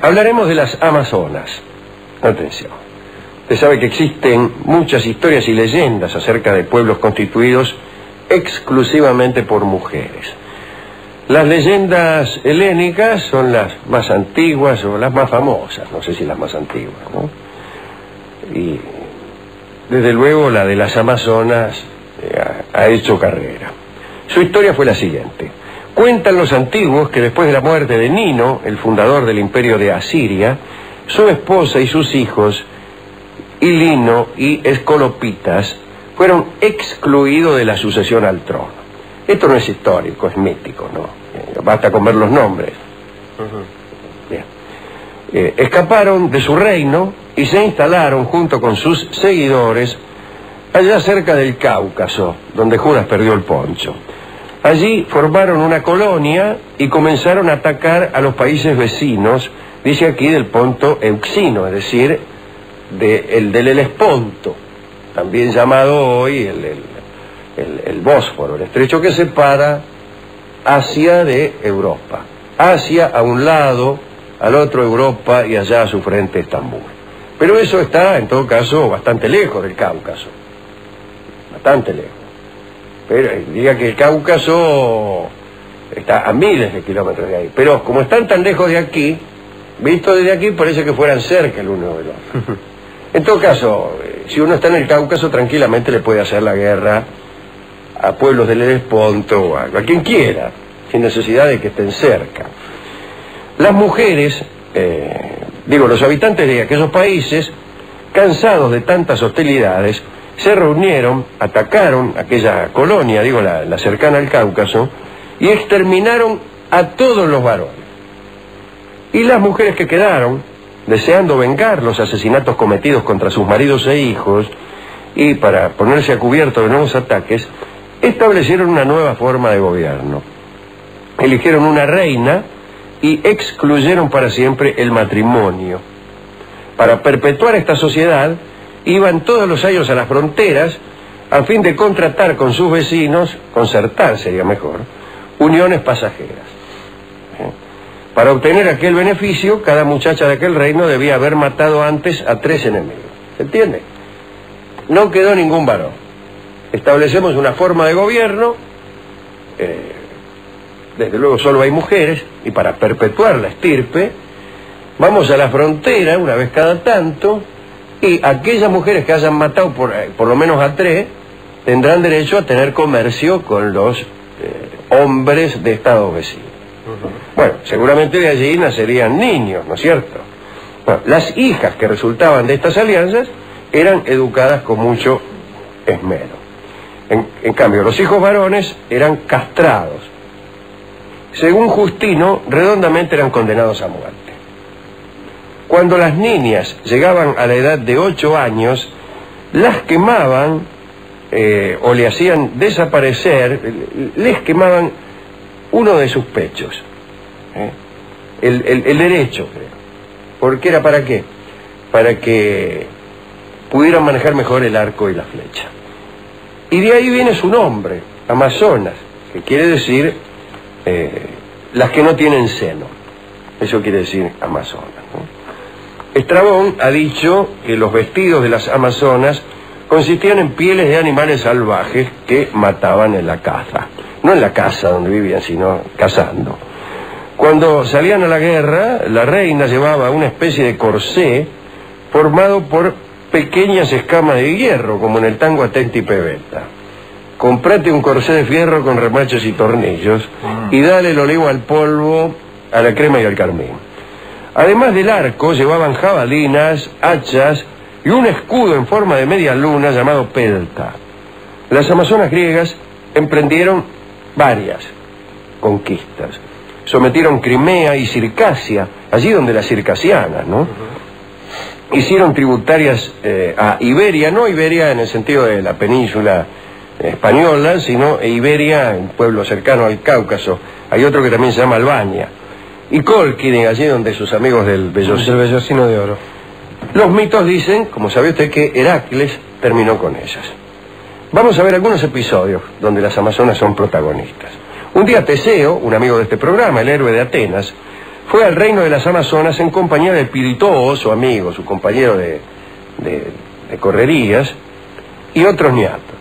Hablaremos de las Amazonas. Atención. Usted sabe que existen muchas historias y leyendas acerca de pueblos constituidos exclusivamente por mujeres. Las leyendas helénicas son las más antiguas o las más famosas, no sé si las más antiguas, ¿no? Y desde luego la de las Amazonas ha hecho carrera. Su historia fue la siguiente. Cuentan los antiguos que después de la muerte de Nino, el fundador del imperio de Asiria, su esposa y sus hijos, Ilino y Escolopitas, fueron excluidos de la sucesión al trono. Esto no es histórico, es mítico, ¿no? Basta con ver los nombres. Bien. Escaparon de su reino y se instalaron junto con sus seguidores allá cerca del Cáucaso, donde Judas perdió el poncho. Allí formaron una colonia y comenzaron a atacar a los países vecinos, dice aquí del Ponto Euxino, es decir, del Helesponto, también llamado hoy el Bósforo, el estrecho que separa Asia de Europa. Asia a un lado, al otro Europa y allá a su frente Estambul. Pero eso está, en todo caso, bastante lejos del Cáucaso, bastante lejos. Pero diría que el Cáucaso está a miles de kilómetros de ahí. Pero como están tan lejos de aquí, visto desde aquí parece que fueran cerca el uno del otro. En todo caso, si uno está en el Cáucaso, tranquilamente le puede hacer la guerra a pueblos del Helesponto o a quien quiera, sin necesidad de que estén cerca. Las mujeres, los habitantes de aquellos países, cansados de tantas hostilidades, se reunieron, atacaron aquella colonia, la cercana al Cáucaso, y exterminaron a todos los varones. Y las mujeres que quedaron, deseando vengar los asesinatos cometidos contra sus maridos e hijos, y para ponerse a cubierto de nuevos ataques, establecieron una nueva forma de gobierno. Eligieron una reina y excluyeron para siempre el matrimonio. Para perpetuar esta sociedad, iban todos los años a las fronteras a fin de contratar con sus vecinos, concertar sería mejor, uniones pasajeras. Para obtener aquel beneficio, cada muchacha de aquel reino debía haber matado antes a 3 enemigos. ¿Se entiende? No quedó ningún varón. Establecemos una forma de gobierno, desde luego solo hay mujeres, y para perpetuar la estirpe, vamos a la frontera una vez cada tanto, y aquellas mujeres que hayan matado por lo menos a 3 tendrán derecho a tener comercio con los hombres de estados vecinos. Bueno, seguramente de allí nacerían niños, ¿no es cierto? Bueno, las hijas que resultaban de estas alianzas eran educadas con mucho esmero. En cambio, los hijos varones eran castrados. Según Justino, redondamente eran condenados a muerte. Cuando las niñas llegaban a la edad de 8 años, las quemaban o le hacían desaparecer, les quemaban uno de sus pechos, el derecho, creo. ¿Porque era para qué? Para que pudieran manejar mejor el arco y la flecha. Y de ahí viene su nombre, Amazonas, que quiere decir las que no tienen seno. Eso quiere decir Amazonas, ¿no? Estrabón ha dicho que los vestidos de las Amazonas consistían en pieles de animales salvajes que mataban en la caza. No en la casa donde vivían, sino cazando. Cuando salían a la guerra, la reina llevaba una especie de corsé formado por pequeñas escamas de hierro, como en el tango Atenti Pebeta. Comprate un corsé de fierro con remachos y tornillos y dale el olivo al polvo, a la crema y al carmín. Además del arco, llevaban jabalinas, hachas y un escudo en forma de media luna llamado pelta. Las amazonas griegas emprendieron varias conquistas. Sometieron Crimea y Circasia, allí donde las circasianas, ¿no? Hicieron tributarias a Iberia, no Iberia en el sentido de la península española, sino Iberia, un pueblo cercano al Cáucaso. Hay otro que también se llama Albania. Y Colquide, allí donde sus amigos del Bellocino de Oro. Los mitos dicen, como sabe usted, que Heracles terminó con ellas. Vamos a ver algunos episodios donde las amazonas son protagonistas. Un día Teseo, un amigo de este programa, el héroe de Atenas, fue al reino de las Amazonas en compañía de Piritoo, su amigo, su compañero de correrías, y otros niatos.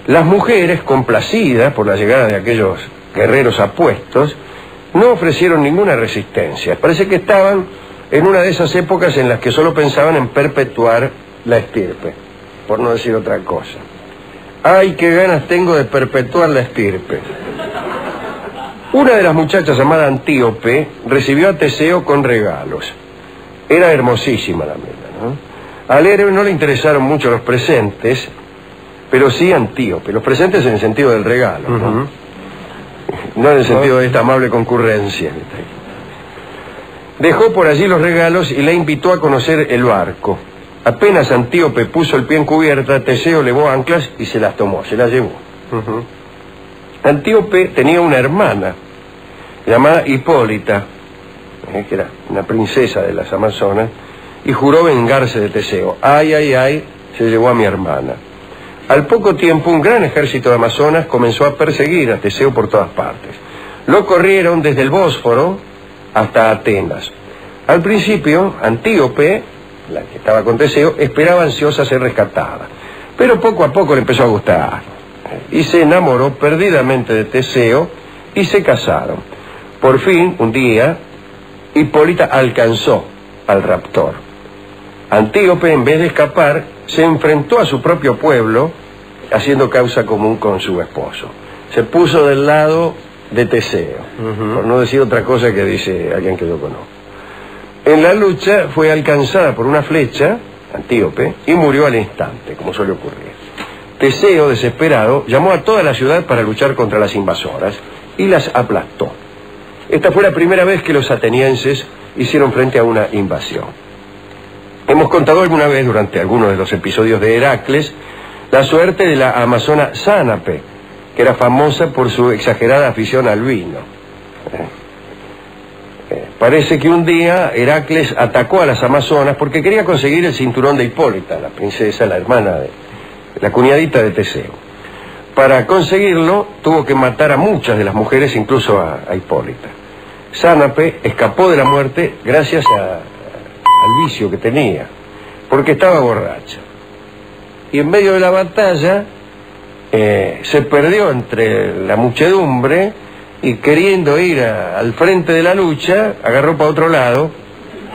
Las mujeres, complacidas por la llegada de aquellos guerreros apuestos, no ofrecieron ninguna resistencia. Parece que estaban en una de esas épocas en las que solo pensaban en perpetuar la estirpe, por no decir otra cosa. ¡Ay, qué ganas tengo de perpetuar la estirpe! Una de las muchachas, llamada Antíope, recibió a Teseo con regalos. Era hermosísima la mina, ¿no? Al héroe no le interesaron mucho los presentes, pero sí Antíope. Los presentes en el sentido del regalo, ¿no? No en el sentido de esta amable concurrencia. Dejó por allí los regalos y la invitó a conocer el barco. Apenas Antíope puso el pie en cubierta, Teseo levó anclas y se las tomó, se las llevó. Antíope tenía una hermana llamada Hipólita, que era una princesa de las Amazonas, y juró vengarse de Teseo. Ay, ay, ay, se llevó a mi hermana. Al poco tiempo, un gran ejército de amazonas comenzó a perseguir a Teseo por todas partes. Lo corrieron desde el Bósforo hasta Atenas. Al principio, Antíope, la que estaba con Teseo, esperaba ansiosa ser rescatada, pero poco a poco le empezó a gustar y se enamoró perdidamente de Teseo y se casaron. Por fin, un día, Hipólita alcanzó al raptor. Antíope, en vez de escapar, se enfrentó a su propio pueblo, haciendo causa común con su esposo. Se puso del lado de Teseo, por no decir otra cosa que dice alguien que yo conozco. En la lucha fue alcanzada por una flecha, Antíope, y murió al instante, como suele ocurrir. Teseo, desesperado, llamó a toda la ciudad para luchar contra las invasoras y las aplastó. Esta fue la primera vez que los atenienses hicieron frente a una invasión. Hemos contado alguna vez, durante algunos de los episodios de Heracles, la suerte de la amazona Sánape, que era famosa por su exagerada afición al vino. Parece que un día Heracles atacó a las amazonas porque quería conseguir el cinturón de Hipólita, la princesa, la hermana la cuñadita de Teseo. Para conseguirlo tuvo que matar a muchas de las mujeres, incluso a Hipólita. Sánape escapó de la muerte gracias al vicio que tenía, porque estaba borracha. Y en medio de la batalla se perdió entre la muchedumbre y, queriendo ir al frente de la lucha, agarró para otro lado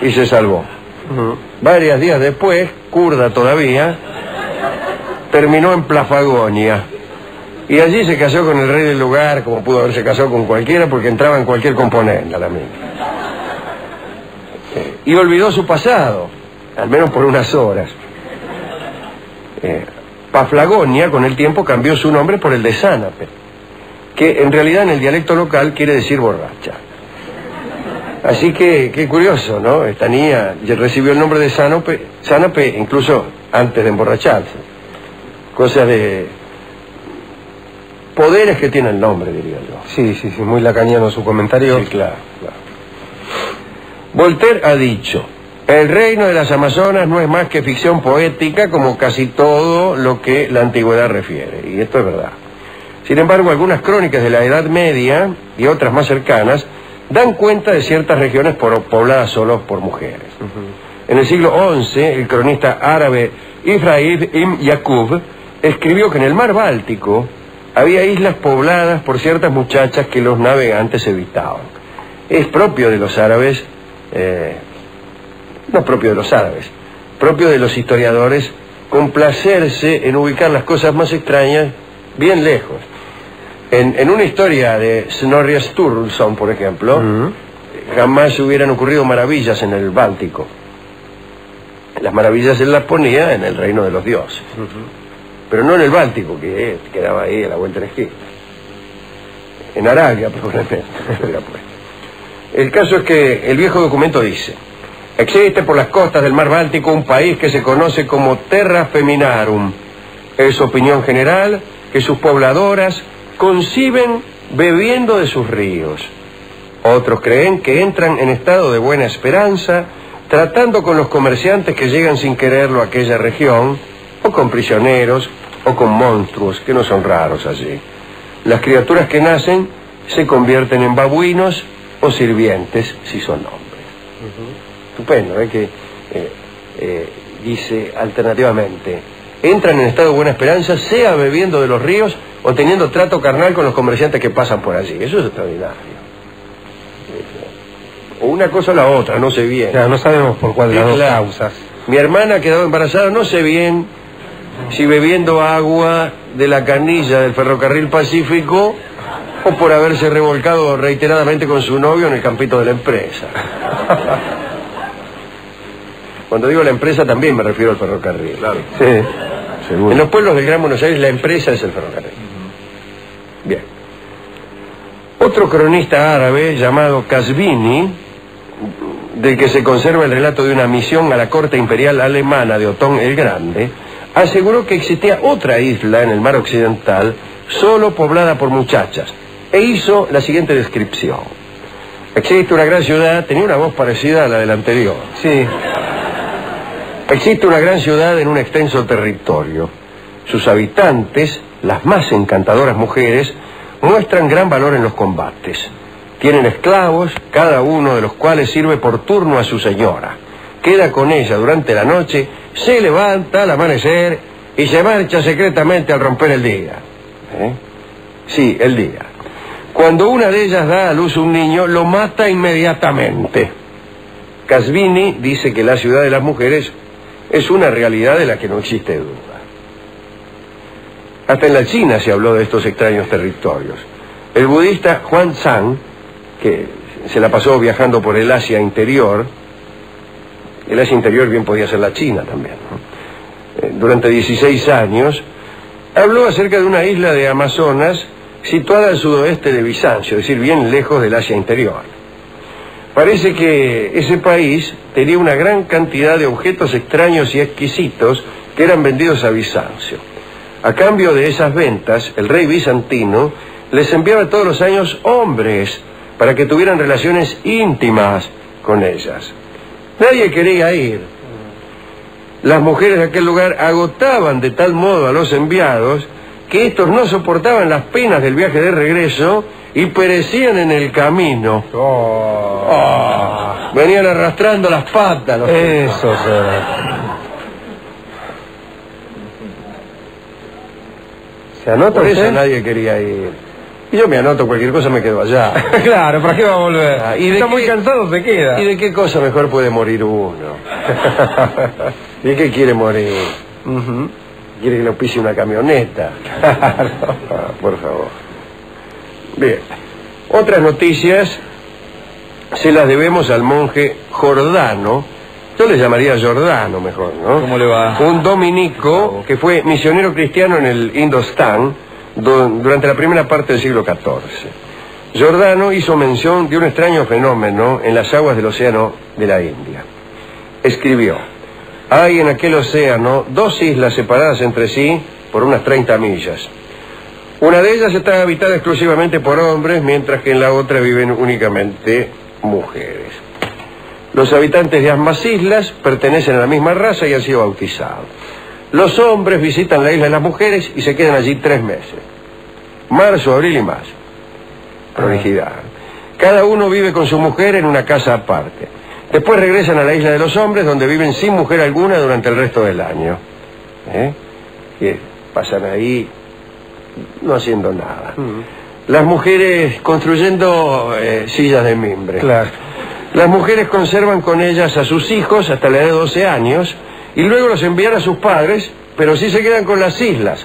y se salvó. Varios días después, curda todavía, terminó en Plafagonia. Y allí se casó con el rey del lugar, como pudo haberse casado con cualquiera, porque entraba en cualquier componente a la mina. Y olvidó su pasado, al menos por unas horas. Paflagonia, con el tiempo, cambió su nombre por el de Sánape, que en realidad en el dialecto local quiere decir borracha. Así que, qué curioso, ¿no? Esta niña recibió el nombre de Sánape incluso antes de emborracharse. Cosas de poderes que tiene el nombre, diría yo. Sí, muy lacaniano su comentario. Sí, claro. Voltaire ha dicho: el reino de las Amazonas no es más que ficción poética, como casi todo lo que la antigüedad refiere. Y esto es verdad. Sin embargo, algunas crónicas de la Edad Media y otras más cercanas dan cuenta de ciertas regiones pobladas solo por mujeres. En el siglo XI, el cronista árabe Ibrahim ibn Yaqub escribió que en el mar Báltico había islas pobladas por ciertas muchachas que los navegantes evitaban. Es propio de los árabes, no propio de los árabes, propio de los historiadores, complacerse en ubicar las cosas más extrañas bien lejos. En una historia de Snorri Sturluson, por ejemplo, jamás se hubieran ocurrido maravillas en el Báltico. Las maravillas él las ponía en el reino de los dioses, pero no en el Báltico, que quedaba ahí a la vuelta de la esquina. En Arabia, probablemente. El caso es que el viejo documento dice: existe por las costas del mar Báltico un país que se conoce como Terra Feminarum. Es opinión general que sus pobladoras conciben bebiendo de sus ríos. Otros creen que entran en estado de buena esperanza tratando con los comerciantes que llegan sin quererlo a aquella región, o con prisioneros, o con monstruos, que no son raros allí. Las criaturas que nacen se convierten en babuinos o sirvientes si son hombres. Estupendo, que dice alternativamente: entran en estado de buena esperanza, sea bebiendo de los ríos o teniendo trato carnal con los comerciantes que pasan por allí. Eso es extraordinario. O una cosa o la otra, no sé bien. Claro, no sabemos por cuál de las dos causas. Mi hermana ha quedado embarazada, no sé bien si bebiendo agua de la canilla del ferrocarril Pacífico o por haberse revolcado reiteradamente con su novio en el campito de la empresa. Cuando digo la empresa también me refiero al ferrocarril. Claro. Sí, seguro. En los pueblos del Gran Buenos Aires la empresa es el ferrocarril. Bien. Otro cronista árabe llamado Qazvini, del que se conserva el relato de una misión a la corte imperial alemana de Otón el Grande, aseguró que existía otra isla en el mar occidental, solo poblada por muchachas, e hizo la siguiente descripción. Existe una gran ciudad, tenía una voz parecida a la del anterior. Sí. Existe una gran ciudad en un extenso territorio. Sus habitantes, las más encantadoras mujeres, muestran gran valor en los combates. Tienen esclavos, cada uno de los cuales sirve por turno a su señora. Queda con ella durante la noche, se levanta al amanecer y se marcha secretamente al romper el día. Sí, el día. Cuando una de ellas da a luz un niño, lo mata inmediatamente. Qazvini dice que la ciudad de las mujeres es una realidad de la que no existe duda. Hasta en la China se habló de estos extraños territorios. El budista Huan Zhang, que se la pasó viajando por el Asia interior bien podía ser la China también, ¿no? Durante 16 años, habló acerca de una isla de Amazonas situada al sudoeste de Bizancio, es decir, bien lejos del Asia interior. Parece que ese país tenía una gran cantidad de objetos extraños y exquisitos que eran vendidos a Bizancio. A cambio de esas ventas, el rey bizantino les enviaba todos los años hombres para que tuvieran relaciones íntimas con ellas. Nadie quería ir. Las mujeres de aquel lugar agotaban de tal modo a los enviados que estos no soportaban las penas del viaje de regreso y perecían en el camino. Venían arrastrando las patas. Eso, ¿se anota por usted? eso nadie quería ir. Y yo me anoto cualquier cosa, me quedo allá. Claro, ¿para qué va a volver? ¿Y está muy cansado, se queda. ¿Y de qué cosa mejor puede morir uno? ¿De qué quiere morir? ¿Quiere que lo pise una camioneta? Por favor. Bien. Otras noticias se las debemos al monje Jordano. Yo le llamaría Giordano mejor, ¿no? ¿Cómo le va? Un dominico que fue misionero cristiano en el Indostán durante la primera parte del siglo XIV. Giordano hizo mención de un extraño fenómeno en las aguas del océano de la India. Escribió: hay en aquel océano 2 islas separadas entre sí por unas 30 millas. Una de ellas está habitada exclusivamente por hombres, mientras que en la otra viven únicamente mujeres. Los habitantes de ambas islas pertenecen a la misma raza y han sido bautizados. Los hombres visitan la isla de las mujeres y se quedan allí 3 meses. Marzo, abril y mayo. Prolijidad. Cada uno vive con su mujer en una casa aparte. Después regresan a la isla de los hombres, donde viven sin mujer alguna durante el resto del año. Que pasan ahí no haciendo nada. Las mujeres construyendo sillas de mimbre. Claro. Las mujeres conservan con ellas a sus hijos hasta la edad de 12 años y luego los envían a sus padres, pero sí se quedan con las islas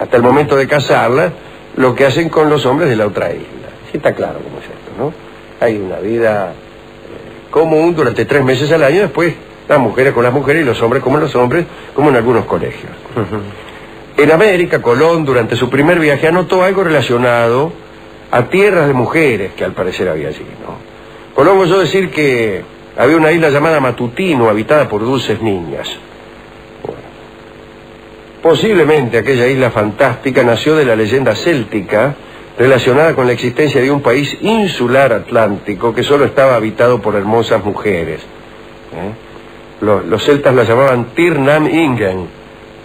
hasta el momento de casarlas, lo que hacen con los hombres de la otra isla. Sí, está claro cómo es esto, ¿no? Hay una vida común durante 3 meses al año, después las mujeres con las mujeres y los hombres, como en algunos colegios. En América, Colón, durante su primer viaje, anotó algo relacionado a tierras de mujeres que al parecer había allí, ¿no? Colón oyó decir que había una isla llamada Matutino, habitada por dulces niñas. Bueno, posiblemente aquella isla fantástica nació de la leyenda céltica relacionada con la existencia de un país insular atlántico que solo estaba habitado por hermosas mujeres. Los celtas la llamaban Tir Nam Ingen,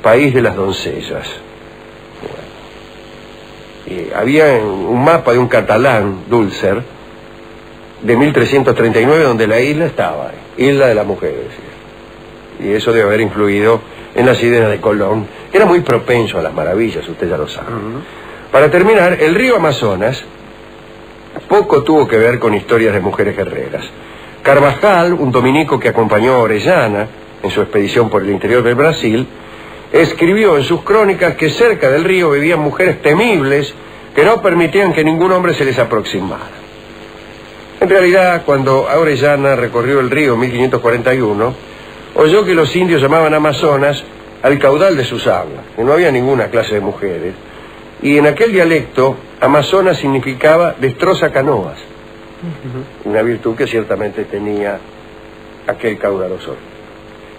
país de las doncellas. Bueno. Y había un mapa de un catalán, Dulcer, de 1339, donde la isla estaba, Isla de las Mujeres, y eso debe haber influido en las ideas de Colón. Era muy propenso a las maravillas, usted ya lo sabe. Para terminar, el río Amazonas poco tuvo que ver con historias de mujeres guerreras. Carvajal, un dominico que acompañó a Orellana en su expedición por el interior del Brasil, escribió en sus crónicas que cerca del río vivían mujeres temibles que no permitían que ningún hombre se les aproximara. En realidad, cuando Orellana recorrió el río en 1541, oyó que los indios llamaban Amazonas al caudal de sus aguas, que no había ninguna clase de mujeres, y en aquel dialecto, Amazonas significaba destroza canoas, una virtud que ciertamente tenía aquel caudaloso.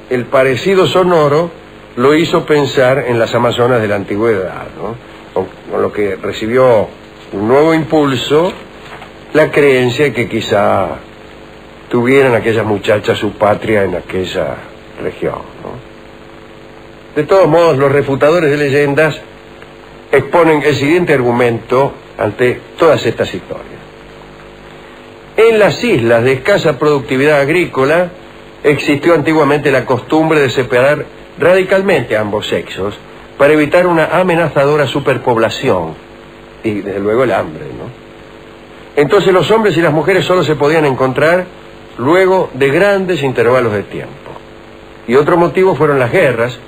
El parecido sonoro lo hizo pensar en las Amazonas de la antigüedad, ¿no? Con lo que recibió un nuevo impulso la creencia de que quizá tuvieran aquellas muchachas su patria en aquella región, ¿no? De todos modos, los refutadores de leyendas exponen el siguiente argumento ante todas estas historias. En las islas de escasa productividad agrícola existió antiguamente la costumbre de separar radicalmente a ambos sexos para evitar una amenazadora superpoblación y desde luego el hambre, ¿no? Entonces los hombres y las mujeres solo se podían encontrar luego de grandes intervalos de tiempo. Y otro motivo fueron las guerras,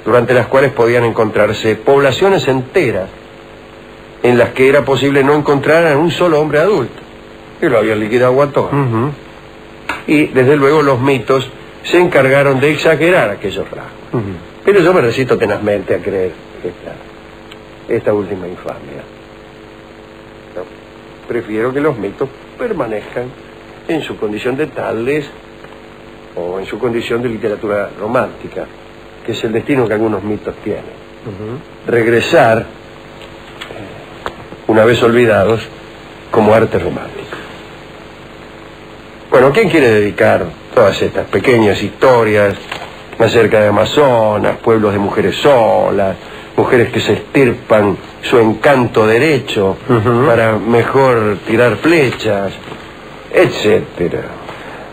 durante las cuales podían encontrarse poblaciones enteras en las que era posible no encontrar a un solo hombre adulto, que lo habían liquidado a todos. Y desde luego los mitos se encargaron de exagerar aquellos rasgos. Pero yo me resisto tenazmente a creer esta última infamia. No, prefiero que los mitos permanezcan en su condición de tales o en su condición de literatura romántica, que es el destino que algunos mitos tienen. Regresar, una vez olvidados, como arte romántico. Bueno, ¿quién quiere dedicar todas estas pequeñas historias acerca de Amazonas, pueblos de mujeres solas, mujeres que se estirpan su encanto derecho para mejor tirar flechas, etcétera?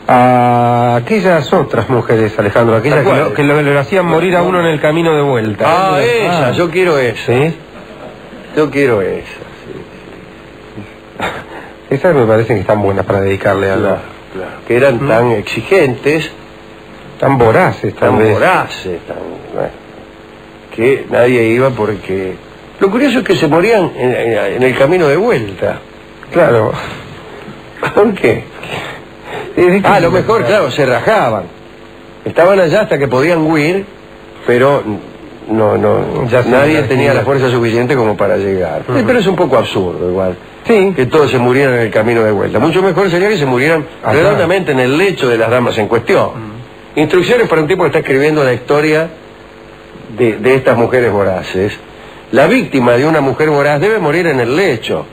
A aquellas otras mujeres, Alejandro, aquellas que lo hacían morir a uno en el camino de vuelta. Esas, yo quiero esa. ¿Sí? Yo quiero esa. Esas me parecen que están buenas para dedicarle a Claro, que eran tan exigentes, tan voraces, tan voraces, bueno, que nadie iba porque... Lo curioso es que se morían en el camino de vuelta. Claro. ¿Por qué? A lo mejor, claro, se rajaban. Estaban allá hasta que podían huir, pero nadie tenía la fuerza suficiente como para llegar. Pero es un poco absurdo igual. Sí. Que todos se murieran en el camino de vuelta. Mucho mejor sería que se murieran redondamente en el lecho de las damas en cuestión. Instrucciones para un tipo que está escribiendo la historia de estas mujeres voraces. La víctima de una mujer voraz debe morir en el lecho,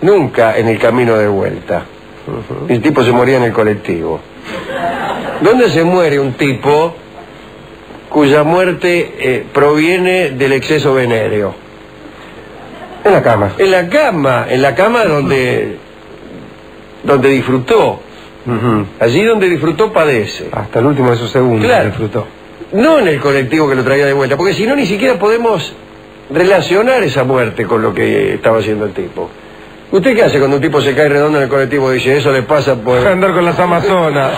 nunca en el camino de vuelta. El tipo se moría en el colectivo. ¿Dónde se muere un tipo cuya muerte proviene del exceso venéreo? En la cama. En la cama donde disfrutó. Allí donde disfrutó padece. Hasta el último de sus segundos disfrutó. No en el colectivo que lo traía de vuelta, porque si no ni siquiera podemos relacionar esa muerte con lo que estaba haciendo el tipo. ¿Usted qué hace cuando un tipo se cae redondo en el colectivo y dice, eso le pasa por... andar con las Amazonas?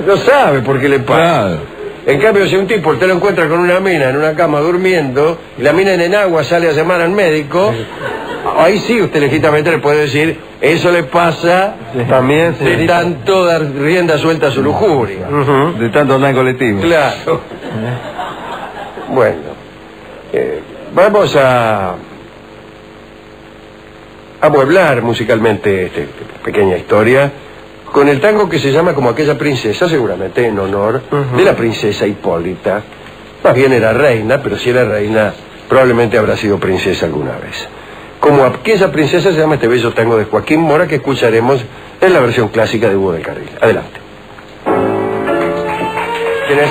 No sabe por qué le pasa. Claro. En cambio, si un tipo usted lo encuentra con una mina en una cama durmiendo, y la mina en enagua sale a llamar al médico, ahí sí usted legítimamente le puede decir, eso le pasa también de tanto dar rienda suelta a su lujuria. De tanto andar en colectivo. Claro. Bueno, vamos a amueblar musicalmente esta pequeña historia con el tango que se llama Como aquella princesa, seguramente en honor de la princesa Hipólita. Más bien era reina, pero si era reina, probablemente habrá sido princesa alguna vez. Como aquella princesa se llama este bello tango de Joaquín Mora, que escucharemos en la versión clásica de Hugo del Carril. Adelante. ¿Quién es?